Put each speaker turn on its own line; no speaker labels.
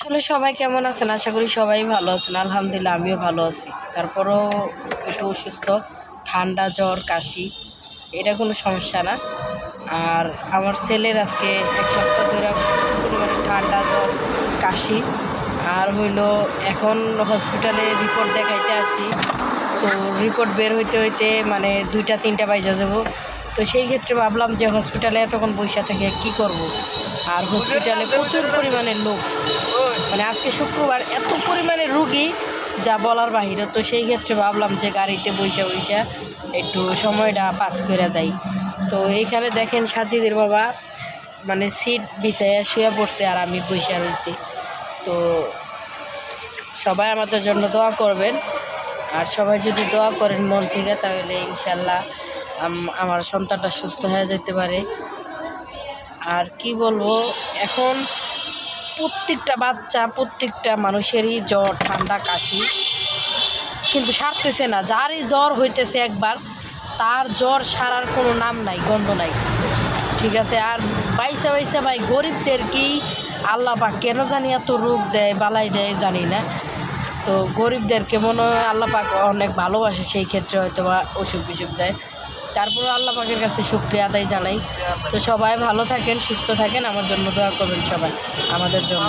আসলে সবাই কেমন আছেন? আশা করি সবাই ভালো আছেন। আলহামদুলিল্লাহ আমিও ভালো আছি। তারপরও একটু অসুস্থ, ঠান্ডা, জ্বর, কাশি, এটা কোনো সমস্যা না। আর আমার ছেলের আজকে ১ সপ্তাহ ধরে পরিমাণে ঠান্ডা, জ্বর, কাশি। আর হইলো এখন হসপিটালে রিপোর্ট দেখাইতে আসছি। তো রিপোর্ট বের হইতে হইতে মানে ২টা-৩টা বাজে যাব। তো সেই ক্ষেত্রে ভাবলাম যে হসপিটালে এতক্ষণ বইসা থেকে কী করব। আর হসপিটালে প্রচুর পরিমাণে লোক, মানে আজকে শুক্রবার, এত পরিমাণে রুগী যা বলার বাহিরে। তো সেই ক্ষেত্রে ভাবলাম যে গাড়িতে বইসা একটু সময়টা পাস করে যাই। তো এইখানে দেখেন সাজিদের বাবা মানে সিট বিছাইয়া শুয়ে পড়ছে আর আমি বইসা রয়েছি। তো সবাই আমাদের জন্য দোয়া করবেন। আর সবাই যদি দোয়া করেন মন থেকে, তাহলে ইনশাল্লাহ আমার সন্তানটা সুস্থ হয়ে যেতে পারে। আর কি বলবো, এখন প্রত্যেকটা বাচ্চা, প্রত্যেকটা মানুষেরই জ্বর, ঠান্ডা, কাশি, কিন্তু সারতেছে না। যারই জ্বর হইতেছে একবার, তার জ্বর সারার কোনো নাম নাই, গন্ধ নাই। ঠিক আছে। আর বাইসা ভাই গরিবদের কি আল্লাহ পাক কেন জানি এত রোগ দেয়, বালাই দেয় জানি না। তো গরিবদেরকে মনে হয় আল্লাহ পাক অনেক ভালোবাসে, সেই ক্ষেত্রে হয়তো বা অসুখ বিসুখ দেয়। তারপরে আল্লাহ পাকের কাছে শুকরিয়া আদায় জানাই। তো সবাই ভালো থাকেন, সুস্থ থাকেন, আমার জন্য দোয়া করবেন সবাই, আমাদের জন্য।